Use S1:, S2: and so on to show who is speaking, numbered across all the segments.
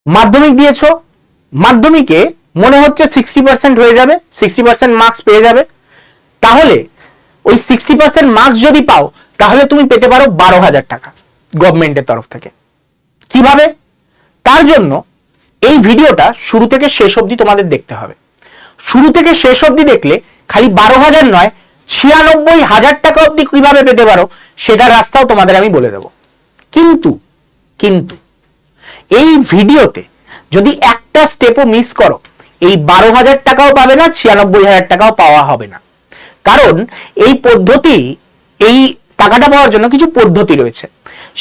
S1: মাধ্যমিক দিয়েছো, মাধ্যমিকে মনে হচ্ছে 60% হয়ে যাবে, 60% মার্কস পেয়ে যাবে, তাহলে ওই 60% মার্কস যদি পাও তাহলে তুমি পেতে পারো 12,000 টাকা গভর্নমেন্টের তরফ থেকে। কিভাবে? তার জন্য এই ভিডিওটা শুরু থেকে শেষ অবধি তোমাদের দেখতে হবে। শুরু থেকে শেষ অবধি দেখলে খালি 12,000 নয়, 96,000 টাকা অবধি কিভাবে পেতে পারো সেটার রাস্তাও তোমাদের আমি বলে দেব। কিন্তু কিন্তু এই ভিডিওতে যদি একটা স্টেপও মিস করো, এই 12,000 টাকাও পাবে না, 96,000 টাকাও পাওয়া হবে না। কারণ এই পদ্ধতি, এই টাকাটা পাওয়ার জন্য কিছু পদ্ধতি রয়েছে,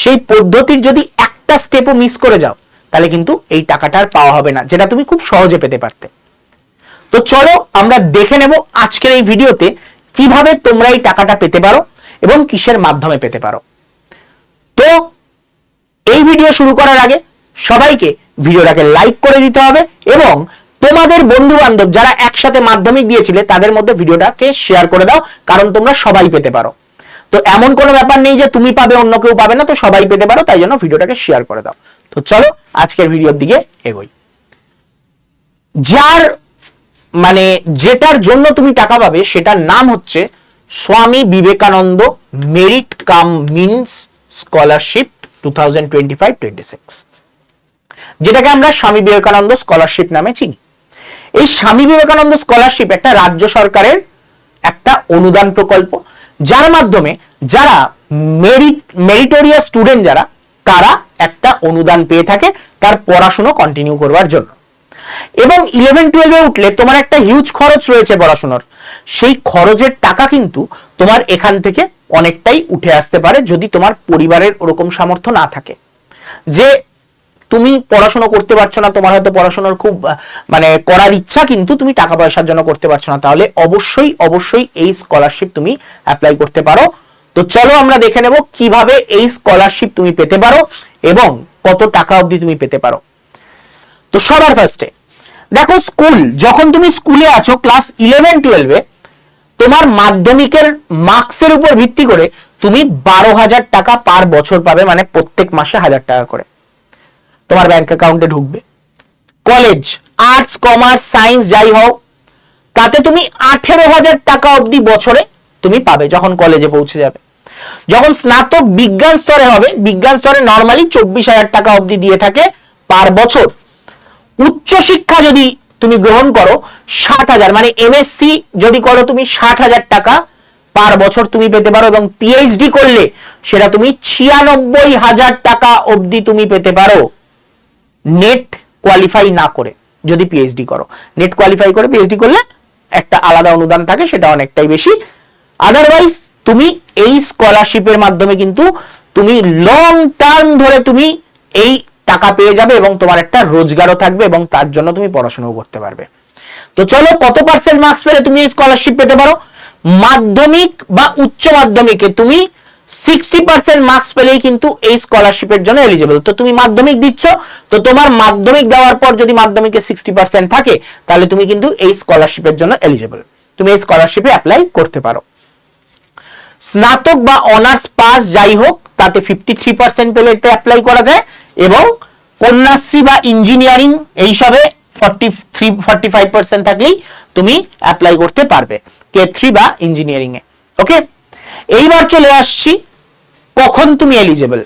S1: সেই পদ্ধতির যদি একটা স্টেপও মিস করে যাও তাহলে কিন্তু এই টাকাটা আর পাওয়া হবে না, যেটা তুমি খুব সহজে পেতে পারতে। তো চলো আমরা দেখে নেব আজকের এই ভিডিওতে কিভাবে তোমরা এই টাকাটা পেতে পারো এবং কিসের মাধ্যমে পেতে পারো। তো এই ভিডিও শুরু করার আগে সবাইকে ভিডিওটাকে লাইক করে দিতে হবে এবং তোমাদের বন্ধু বান্ধব যারা একসাথে মাধ্যমিক দিয়েছিলে তাদের মধ্যে ভিডিওটাকে শেয়ার করে দাও, কারণ তোমরা সবাই পেতে পারো। তো এমন কোনো ব্যাপার নেই যে তুমি পাবে অন্য কেউ পাবে না, তো সবাই পেতে পারো, তাই জন্য ভিডিওটাকে শেয়ার করে দাও। তো চলো আজকের ভিডিওর দিকে এগোই। যার মানে যেটার জন্য তুমি টাকা পাবে সেটার নাম হচ্ছে Swami Vivekananda merit cum means scholarship 2025-26, যেটাকে আমরা স্বামী বিবেকানন্দ স্কলারশিপ নামে চিনি। এই স্বামী বিবেকানন্দ স্কলারশিপ একটা রাজ্য সরকারের একটা অনুদান প্রকল্প, যার মাধ্যমে যারা মেরিটোরিয়াস স্টুডেন্ট যারা, তারা একটা অনুদান পেয়ে থাকে তার পড়াশোনা কন্টিনিউ করবার জন্য। এবং 11-12 উঠলে তোমার একটা হিউজ খরচ রয়েছে পড়াশোনার, সেই খরচের টাকা কিন্তু তোমার এখান থেকে অনেকটাই উঠে আসতে পারে যদি তোমার পরিবারের ওরকম সামর্থ্য না থাকে যে তুমি পড়াশোনা করতে পারছো না, তোমার হয়তো পড়াশোনার খুব মানে করার ইচ্ছা কিন্তু তুমি টাকা পয়সার জন্য করতে পারছো না, তাহলে অবশ্যই অবশ্যই এই স্কলারশিপ তুমি অ্যাপ্লাই করতে পারো। তো চলো আমরা দেখে নেব কিভাবে এই স্কলারশিপ তুমি পেতে পারো এবং কত টাকা অবধি তুমি পেতে পারো। তো সবার ফার্স্টে দেখো, স্কুল যখন তুমি স্কুলে আছো ক্লাস 11-12-এ তোমার মাধ্যমিকের মার্কসের উপর ভিত্তি করে তুমি 12,000 টাকা পার বছর পাবে, মানে প্রত্যেক মাসে 1,000 টাকা করে তোমার ব্যাংক অ্যাকাউন্টে ঢুকবে। কলেজ, আর্টস, কমার্স, সায়েন্স যাই হোক, তাতে তুমি 18,000 টাকা অবধি বছরে তুমি পাবে যখন কলেজে পৌঁছে যাবে। যখন স্নাতক বিজ্ঞান স্তরে হবে, বিজ্ঞান স্তরে নর্মালি 24,000 টাকা অবধি দিয়ে থাকে পার বছর। উচ্চ শিক্ষা যদি তুমি গ্রহণ করো 60,000, মানে এমএসসি যদি করো তুমি 60,000 টাকা পার বছর তুমি পেতে পারো, এবং পিএইচডি করলে সেটা তুমি 96,000 টাকা অবধি তুমি পেতে পারো নেট কোয়ালিফাই না করে। যদি পিএইচডি করো, নেট কোয়ালিফাই করে পিএইচডি করলে একটা আলাদা অনুদান থাকে, সেটা অনেকটাই বেশি। আদারওয়াইজ তুমি এই স্কলারশিপের মাধ্যমে কিন্তু তুমি লং টার্ম ধরে তুমি এই টাকা পেয়ে যাবে এবং তোমার একটা রোজগারও থাকবে এবং তার জন্য তুমি পড়াশোনাও করতে পারবে। তো চলো, কত পার্সেন্ট মার্কস পেলে তুমি এই স্কলারশিপ পেতে পারো? মাধ্যমিক বা উচ্চ মাধ্যমিকে তুমি 60% মার্কস পেলেই কিন্তু এই স্কলারশিপের জন্য এলিজিবল। তো তুমি মাধ্যমিক দিচ্ছ, তো তোমার মাধ্যমিক দেওয়ার পর যদি মাধ্যমিকে 60% থাকে তাহলে তুমি কিন্তু এই স্কলারশিপের জন্য এলিজিবল, তুমি এই স্কলারশিপে অ্যাপ্লাই করতে পারো। স্নাতক বা অনার্স পাস যাই হোক, তাতে 53% পেলে এটা অ্যাপ্লাই করা যায়, এবং কন্যাশ্রী বা ইঞ্জিনিয়ারিং এইসবে 43-45% থাকলেই তুমি অ্যাপ্লাই করতে পারবে K3 বা ইঞ্জিনিয়ারিং এ। ওকে, এইবার চলে আসছি কখন তুমি এলিজিবল।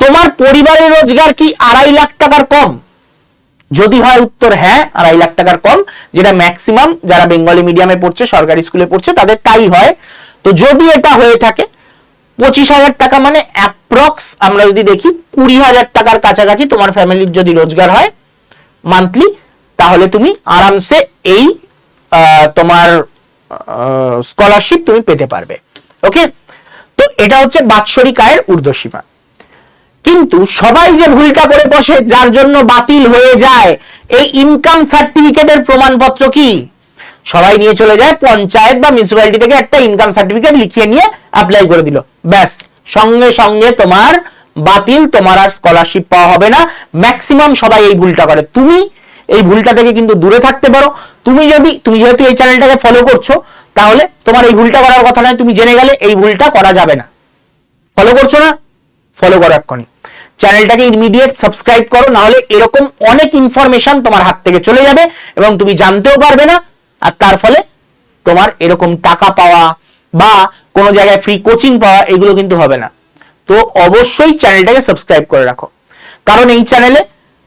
S1: তোমার পরিবারের রোজগার কি 2.5 লাখ টাকার কম? যদি হয় উত্তর হ্যাঁ, 2.5 লাখ টাকার কম, যেটা ম্যাক্সিমাম যারা বেঙ্গলি মিডিয়ামে পড়ছে, সরকারি স্কুলে পড়ছে তাদের তাই হয়। তো যদি এটা হয়ে থাকে 25,000 টাকা, মানে অ্যাপ্রক্স আমরা যদি দেখি 20,000 টাকার কাছাকাছি তোমার ফ্যামিলির যদি রোজগার হয় মান্থলি, তাহলে তুমি আরামসে এই তোমার স্কলারশিপ তুমি পেতে পারবে। ওকে, তো এটা হচ্ছে বাৎসরিক আয়ের ঊর্ধ্বসীমা। কিন্তু সবাই যে ভুলটা করে বসে, যার জন্য বাতিল হয়ে যায় এই ইনকাম সার্টিফিকেটের প্রমাণপত্র, কি সবাই নিয়ে চলে যায় পঞ্চায়েত বা মিউনিসিপ্যালিটি থেকে একটা ইনকাম সার্টিফিকেট লিখিয়ে নিয়ে অ্যাপ্লাই করে দিল, ব্যাস সঙ্গে সঙ্গে তোমার বাতিল, তোমার আর স্কলারশিপ পাওয়া হবে না। ম্যাক্সিমাম সবাই এই ভুলটা করে, তুমি এই ভুলটা থেকে কিন্তু দূরে থাকতে পারো। তুমি যেহেতু এই চ্যানেলটাকে ফলো করছো, তাহলে তোমার এই ভুলটা করার কথা নয়, তুমি জেনে গেলে এই ভুলটা করা যাবে না। ফলো করছো না? ফলো করো এক্ষুনি। চ্যানেলটাকে ইমিডিয়েট সাবস্ক্রাইব করো, না হলে এরকম অনেক ইনফরমেশন তোমার হাত থেকে চলে যাবে এবং তুমি জানতেও পারবে না, আর তার ফলে তোমার এরকম টাকা পাওয়া বা কোনো জায়গায় ফ্রি কোচিং পাওয়া এগুলো কিন্তু হবে না। তো অবশ্যই চ্যানেলটাকে সাবস্ক্রাইব করে রাখো, কারণ এই চ্যানেলে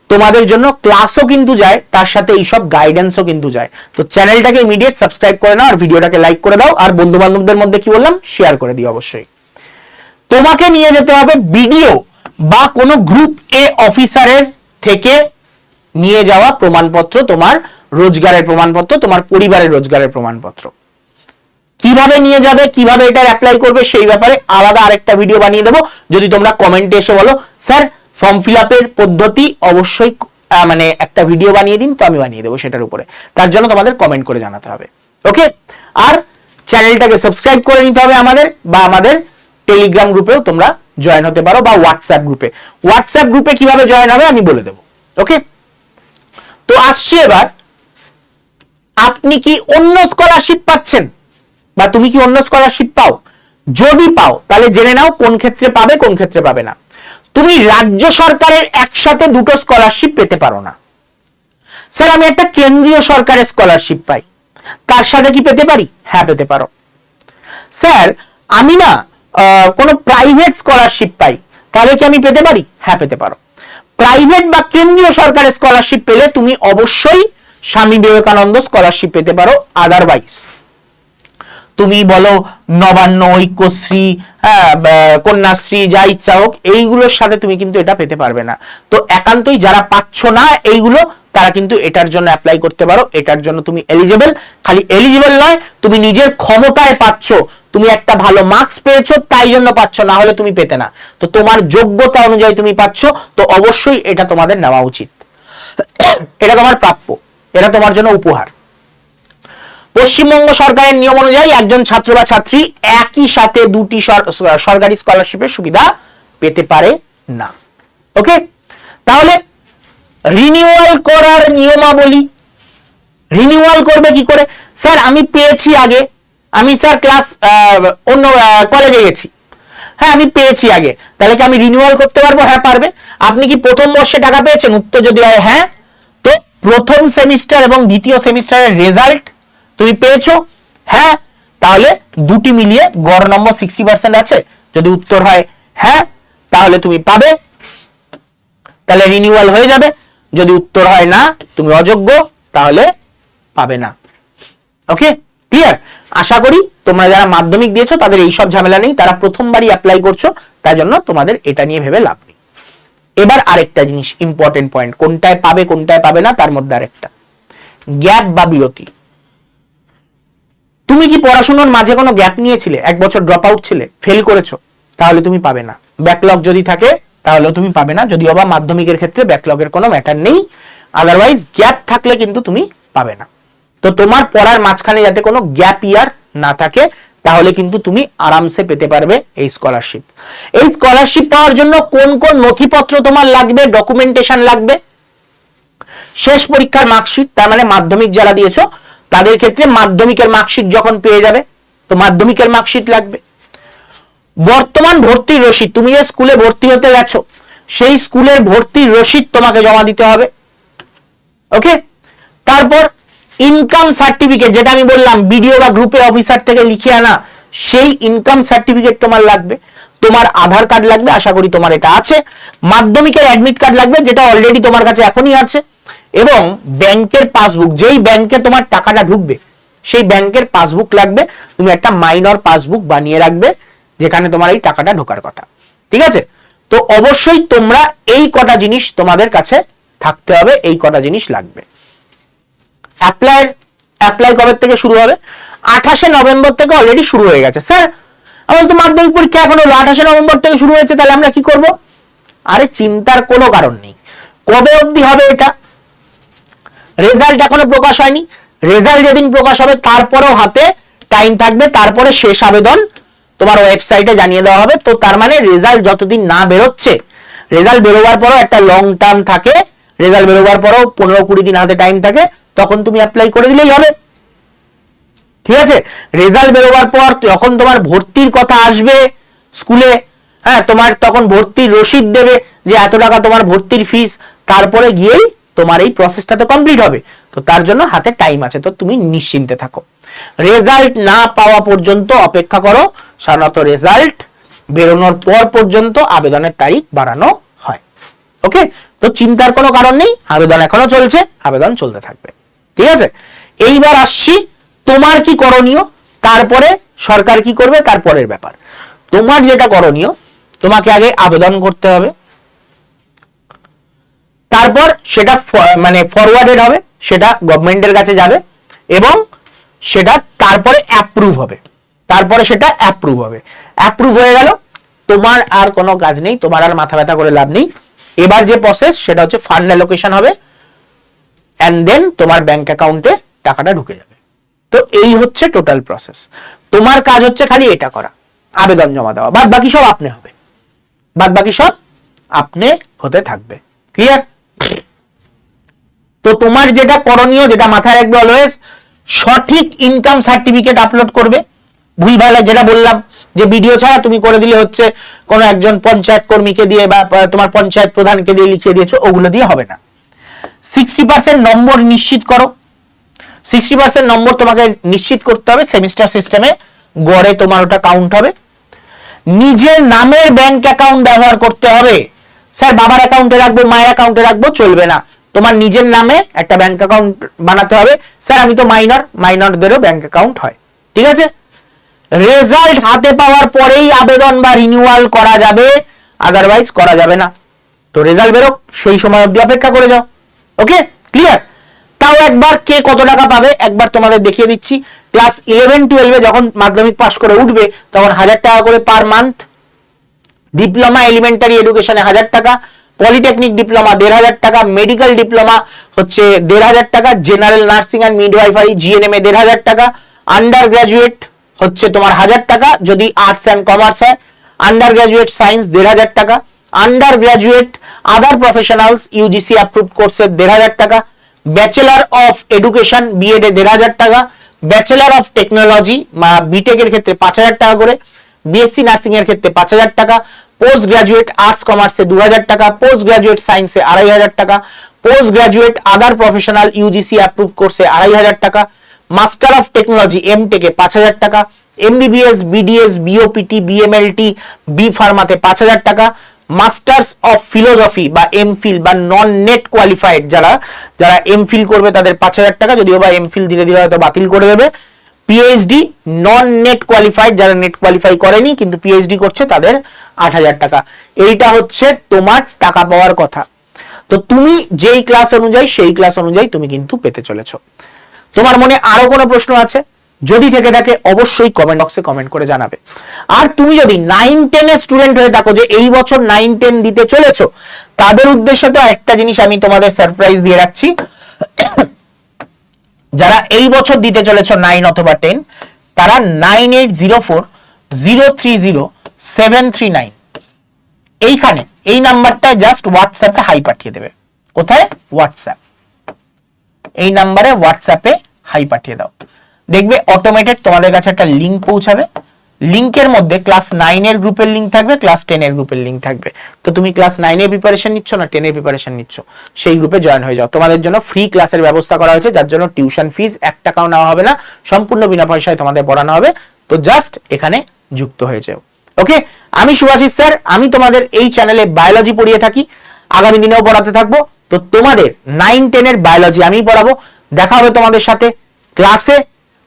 S1: তোমাদের জন্য ক্লাসও কিন্তু যায়, তার সাথে এইসব গাইডেন্সও কিন্তু যায়। তো চ্যানেলটাকে ইমিডিয়েট সাবস্ক্রাইব করে নাও, আর ভিডিওটাকে লাইক করে দাও, আর বন্ধু বান্ধবদের মধ্যে কি বললাম শেয়ার করে দিও। অবশ্যই তোমাকে নিয়ে যেতে হবে বিডিও বা কোনো গ্রুপ এ অফিসারের থেকে নিয়ে যাওয়া প্রমাণপত্র, তোমার রোজগারের প্রমাণপত্র, তোমার পরিবারের রোজগারের প্রমাণপত্র। কিভাবে নিয়ে যাবে, কিভাবে এটা অ্যাপ্লাই করবে, সেই ব্যাপারে আলাদা আরেকটা ভিডিও বানিয়ে দেবো। যদি তোমরা কমেন্টে এসে বলো স্যার ফর্ম ফিল আপের পদ্ধতি অবশ্যই মানে একটা ভিডিও বানিয়ে দিন, তো আমি বানিয়ে দেবো সেটার উপরে। তার জন্য তোমাদের কমেন্ট করে জানাতে হবে, ওকে। আর চ্যানেলটাকে সাবস্ক্রাইব করে নিতে হবে আমাদের, বা আমাদের টেলিগ্রাম গ্রুপেও তোমরা জয়েন হতে পারো, বা হোয়াটসঅ্যাপ গ্রুপে। হোয়াটসঅ্যাপ গ্রুপে কিভাবে জয়েন হবে আমি বলে দেবো, ওকে। তো আসছি এবার, আপনি কি অন্য স্কলারশিপ পাচ্ছেন, বা তুমি কি অন্য স্কলারশিপ পাও? যদি পাও তাহলে জেনে নাও কোন ক্ষেত্রে পাবে, কোন ক্ষেত্রে পাবে না। তুমি রাজ্য সরকারের একসাথে দুটো স্কলারশিপ পেতে পারো না। স্যার আমি একটা কেন্দ্রীয় সরকারের স্কলারশিপ পাই, তার সাথে কি পেতে পারি? হ্যাঁ পেতে পারো। স্যার আমি না কোনো প্রাইভেট স্কলারশিপ পাই, তাহলে কি আমি পেতে পারি? হ্যাঁ পেতে পারো। প্রাইভেট বা কেন্দ্রীয় সরকারের স্কলারশিপ পেলে তুমি অবশ্যই স্বামী বিবেকানন্দ স্কলারশিপ পেতে পারো। আদারওয়াইজ তুমি বলো নবান্ন, ঐক্যশ্রী, কন্যাশ্রী, যা ইচ্ছা হোক, এইগুলোর সাথে তুমি কিন্তু এটা পেতে পারবে না। তো একান্তই যারা পাচ্ছ না এইগুলো, তারা কিন্তু এটার জন্য অ্যাপ্লাই করতে পারো। এটার জন্য তুমি এলিজিবল। খালি এলিজিবল নয়, তুমি নিজের ক্ষমতায় পাচ্ছ, তুমি একটা ভালো মার্কস পেয়েছো তাই জন্য পাচ্ছ, না হলে তুমি পেতে না। তো তোমার যোগ্যতা অনুযায়ী তুমি পাচ্ছ, তো অবশ্যই এটা তোমাদের নেওয়া উচিত। এটা তোমার প্রাপ্য, এটা তোমার জন্য উপহার। পশ্চিমবঙ্গ সরকারের নিয়ম অনুযায়ী একজন ছাত্র বা ছাত্রী একই সাথে দুটি সরকারি স্কলারশিপের সুবিধা পেতে পারে না, ওকে। তাহলে রিনিউয়াল করার নিয়মাবলী, রিনিউয়াল করবে কি করে? স্যার আমি পেয়েছি আগে, আমি স্যার ক্লাস অন্য কলেজে গেছি, হ্যাঁ আমি পেয়েছি আগে, তাহলে কি আমি রিনিউয়াল করতে পারবো? হ্যাঁ পারবে। আপনি কি প্রথম বর্ষে টাকা পেয়েছেন? উত্তর যদি হয় হ্যাঁ, তো প্রথম সেমিস্টার এবং দ্বিতীয় সেমিস্টারের রেজাল্ট তুমি পেয়েছো? হ্যাঁ, তাহলে দুটি মিলিয়ে গড় নম্বর 60% আছে। যদি উত্তর হয় হ্যাঁ, তাহলে তুমি পাবে, তাহলে রিনিউয়াল হয়ে যাবে। যদি উত্তর হয় না, তুমি অযোগ্য, তাহলে পাবে না, ওকে। ক্লিয়ার? আশা করি তোমরা যারা মাধ্যমিক দিয়েছো তাদের এই সব ঝামেলা নেই, তারা প্রথমবারই অ্যাপ্লাই করছো, তাই জন্য তোমাদের এটা নিয়ে ভেবে লাভ নেই। এবার আরেকটা জিনিস ইম্পর্টেন্ট পয়েন্ট, কোনটায় পাবে কোনটায় পাবে না, তার মধ্যে আরেকটা গ্যাপ বা বিরতি। তুমি কি পড়াশোনার মাঝে কোনো গ্যাপ নিয়েছিলে, এক বছর ড্রপ আউট ছিলে, ফেল করেছো, তাহলে তুমি পাবে না। ব্যাকলগ যদি থাকে তাহলেও তুমি পাবে না, যদিও বা মাধ্যমিকের ক্ষেত্রে ব্যাকলগের কোনো ম্যাটার নেই। আদারওয়াইজ গ্যাপ থাকলে কিন্তু তুমি পাবে না। তো তোমার পড়ার মাঝখানে যাতে কোনো গ্যাপ ইয়ার না থাকে, তাহলে কিন্তু তুমি আরামসে পেতে পারবে এই স্কলারশিপ। এই স্কলারশিপ পাওয়ার জন্য কোন কোন নথিপত্র তোমার লাগবে, ডকুমেন্টেশন লাগবে? শেষ পরীক্ষার মার্কশিট, তার মানে মাধ্যমিক যারা দিয়েছো তাদের ক্ষেত্রে মাধ্যমিকের মার্কশিট যখন পেয়ে যাবে, তো মাধ্যমিকের মার্কশিট লাগবে। বর্তমান ভর্তির রসিদ, তুমি যে স্কুলে ভর্তি হতে গেছো সেই স্কুলের ভর্তির রসিদ তোমাকে জমা দিতে হবে, ওকে। তারপর ইনকাম সার্টিফিকেট, যেটা আমি বললাম বিডিও বা গ্রুপে অফিসার থেকে লিখে আনা, সেই ইনকাম সার্টিফিকেট তোমার লাগবে। তোমার আধার কার্ড লাগবে, আশা করি তোমার এটা আছে। মাধ্যমিকের অ্যাডমিট কার্ড লাগবে, যেটা অলরেডি তোমার কাছে এখনই আছে। এবং ব্যাংকের পাসবুক, যেই ব্যাংকে তোমার টাকাটা ঢুকবে সেই ব্যাংকের পাসবুক লাগবে। তুমি একটা মাইনর পাসবুক বানিয়ে রাখবে যেখানে তোমার এই টাকাটা ঢোকার কথা, ঠিক আছে। তো অবশ্যই তোমরা এই কটা জিনিস তোমাদের কাছে থাকতে হবে, এই কটা জিনিস লাগবে। অ্যাপ্লাই কবে থেকে শুরু হবে? 28শে নভেম্বর থেকে অলরেডি শুরু হয়ে গেছে। স্যার আমাদের তো মাধ্যমিক পরীক্ষা এখন হলো, 28শে নভেম্বর থেকে শুরু হয়েছে, তাহলে আমরা কি করব? আরে চিন্তার কোনো কারণ নেই। কবে অবধি হবে এটা? রেজাল্ট এখনো প্রকাশ হয়নি। রেজাল্ট যেদিন প্রকাশ হবে তারপরেও হাতে টাইম থাকবে, তারপরে শেষ আবেদন তোমার ওয়েবসাইটে জানিয়ে দেওয়া হবে। তো তার মানে রেজাল্ট যতদিন না বেরোচ্ছে, রেজাল্ট বেরোবার পরও একটা লং টার্ম থাকে, রেজাল্ট বেরোবার পরও 15-20 দিন হাতে টাইম থাকে, তখন তুমি অ্যাপ্লাই করে দিলেই হবে, ঠিক আছে। রেজাল্ট বেরোবার পর যখন তোমার ভর্তির কথা আসবে স্কুলে, হ্যাঁ, তোমার তখন ভর্তির রসিদ দেবে যে এত টাকা তোমার ভর্তির ফিস, তারপরে গিয়েই তোমার এই প্রসেসটা তো কমপ্লিট হবে। তো তার জন্য হাতে টাইম আছে, তো তুমি নিশ্চিন্তে থাকো। রেজাল্ট না পাওয়া পর্যন্ত অপেক্ষা করো, সাধারণত রেজাল্ট বেরোনোর পর পর্যন্ত আবেদনের তারিখ বাড়ানো হয়। ওকে, তো চিন্তার কোনো কারণ নেই, আবেদন এখনো চলছে, আবেদন চলতে থাকবে। ঠিক আছে, এইবার আসছি তোমার কি করণীয়, তারপরে সরকার কি করবে তারপরের ব্যাপার। তোমার যেটা করণীয়, তোমাকে আগে আবেদন করতে হবে, তারপর সেটা মানে ফরওয়ার্ডেড হবে, সেটা গভর্নমেন্টের কাছে যাবে এবং সেটা তারপরে অ্যাপ্রুভ হবে, তারপরে সেটা অ্যাপ্রুভ হবে। অ্যাপ্রুভ হয়ে গেল, তোমার আর কোনো কাজ নেই, তোমার আর মাথা ব্যথা করে লাভ নেই। এবার যে প্রসেস সেটা হচ্ছে ফান্ড অ্যালোকেশন হবে, এন্ড দেন তোমার ব্যাংক অ্যাকাউন্টে টাকাটা ঢুকে যাবে। তো এই হচ্ছে টোটাল প্রসেস। তোমার কাজ হচ্ছে খালি এটা করা, আবেদন জমা দেওয়া, বাদ বাকি সব আপনি হবে, বাদ বাকি সব আপনি হতে থাকবে। ক্লিয়ার? তো তোমার যেটা করণীয়, যেটা মাথায় রাখবে অলওয়েজ, সঠিক ইনকাম সার্টিফিকেট আপলোড করবে। ভুলভাল যেটা বললাম যে ভিডিও ছাড়া তুমি করে দিলে হচ্ছে কোন একজন পঞ্চায়েত কর্মীকে দিয়ে বা তোমার পঞ্চায়েত প্রধানকে দিয়ে লিখিয়ে দিয়েছো, ওগুলো দিয়ে হবে না। 60% নম্বর নিশ্চিত করো। 60% নম্বর তোমাকে নিশ্চিত করতে হবে, সেমিস্টার সিস্টেমে গড়ে তোমার ওটা কাউন্ট হবে। নিজের নামের ব্যাংক অ্যাকাউন্ট ব্যবহার করতে হবে। স্যার বাবার অ্যাকাউন্টে রাখবো, মায়ের অ্যাকাউন্টে রাখবো, চলবে না। তোমার নিজের নামে একটা ব্যাংক অ্যাকাউন্ট বানাতে হবে। স্যার আমি তো মাইনর, মাইনরদেরও ব্যাংক অ্যাকাউন্ট হয়। ঠিক আছে, রেজাল্ট হাতে পাওয়ার পরেই আবেদন বা রিনিউয়াল করা যাবে, আদারওয়াইজ করা যাবে না। তো রেজাল্ট বেরোক, সেই সময় অবধি অপেক্ষা করে যাও। ওকে, ক্লিয়ার? তাও একবার কে কত টাকা পাবে একবার তোমাদের দেখিয়ে দিচ্ছি। ক্লাস 11-12 যখন মাধ্যমিক পাস করে উঠবে তখন 1000 টাকা করে পার মান্থ, ডিপ্লোমা এলিমেন্টারি এডুকেশনে 1000 টাকা, পলিটেকনিক ডিপ্লোমা 1500 টাকা, মেডিকেল ডিপ্লোমা হচ্ছে 1500 টাকা, general nursing and midwifery GNM এ 1500 টাকা, আন্ডার গ্রাজুয়েট হচ্ছে তোমার 1000 টাকা যদি আর্টস অ্যান্ড কমার্স হয়, আন্ডার গ্রাজুয়েট সায়েন্স 1500 টাকা, under graduate other professionals UGC approved কোর্সের 1500 টাকা, ব্যাচেলার অফ এডুকেশন বিএড এ 1500 টাকা, ব্যাচেলার অফ টেকনোলজি বা বিটেক এর ক্ষেত্রে 5000 টাকা করে, বিএসসি নার্সিং এর ক্ষেত্রে 5000 টাকা, পোস্ট গ্রাজুয়েট আর্টস কমার্সে 2000 টাকা, পোস্ট গ্রাজুয়েট সায়েন্সে 2500 টাকা, post graduate other professional UGC approved কোর্সে 2500 টাকা, মাস্টার অফ টেকনোলজি এমটেকে 5000 টাকা, এমবিবিএস বিডিএস বিওপিটি বিএমএলটি বি ফার্মাতে 5000 টাকা, মাস্টার্স অফ ফিলোসফি বা এমফিল বা নন নেট কোয়ালিফাইড যারা এমফিল করবে তাদের 5000 টাকা, যদিও বা এমফিল ধীরে ধীরে হয়তো বাতিল করে দেবে, পিএইচডি নন নেট কোয়ালিফাইড যারা নেট কোয়ালিফাই করেনি কিন্তু পিএইচডি করছে তাদের 8000 টাকা। এইটা হচ্ছে তোমার টাকা পাওয়ার কথা। তো তুমি যেই ক্লাস অনুযায়ী সেই ক্লাস অনুযায়ী তুমি কিন্তু পেতে চলেছো। তোমার মনে আরো কোনো প্রশ্ন আছে? যদি থেকে থাকে অবশ্যই কমেন্ট বক্সে কমেন্ট করে জানাবে। আর তুমি যদি 9-10 এর স্টুডেন্ট হয়ে থাকো যে এই বছর 9-10 দিতে চলেছো, তাদের উদ্দেশ্যে তো একটা জিনিস আমি তোমাদের সারপ্রাইজ দিয়ে রাখছি। যারা এই বছর দিতে চলেছো 9 অথবা 10, তারা 9804030739 এইখানে এই নাম্বারটায় জাস্ট হোয়াটসঅ্যাপে হাই পাঠিয়ে দেবে। কোথায়? হোয়াটসঅ্যাপ। এই নাম্বারে হোয়াটসঅ্যাপে হাই পাঠিয়ে দাও, দেখবে অটোমেটেড তোমাদের কাছে একটা লিংক পৌঁছাবে। লিংকের মধ্যে ক্লাস 9 এর গ্রুপের লিংক থাকবে, ক্লাস 10 এর গ্রুপের লিংক থাকবে। তো তুমি ক্লাস 9 এর প্রিপারেশন নিচ্ছ না 10 এর প্রিপারেশন নিচ্ছ, সেই গ্রুপে জয়েন হয়ে যাও। তোমাদের জন্য ফ্রি ক্লাসের ব্যবস্থা করা হয়েছে, যার জন্য টিউশন ফিস 1 টাকাও নেওয়া হবে না, সম্পূর্ণ বিনা পয়সায় তোমাদের পড়ানো হবে। তো জাস্ট এখানে যুক্ত হয়ে যাও। ওকে, আমি শুভাশিস স্যার, আমি তোমাদের এই চ্যানেলে বায়োলজি পড়িয়ে থাকি, আগামী দিনেও পড়াতে থাকবো। তো তোমাদের 9-10 এর বায়োলজি আমিই পড়াবো। দেখা হবে তোমাদের সাথে ক্লাসে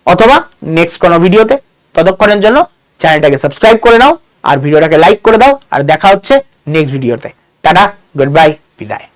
S1: অথবা নেক্সট কোনো ভিডিওতে। ততক্ষণের জন্য চ্যানেলটাকে সাবস্ক্রাইব করে নাও আর ভিডিওটাকে লাইক করে দাও, আর দেখা হচ্ছে নেক্সট ভিডিওতে। টাটা, গুড বাই, বিদায়।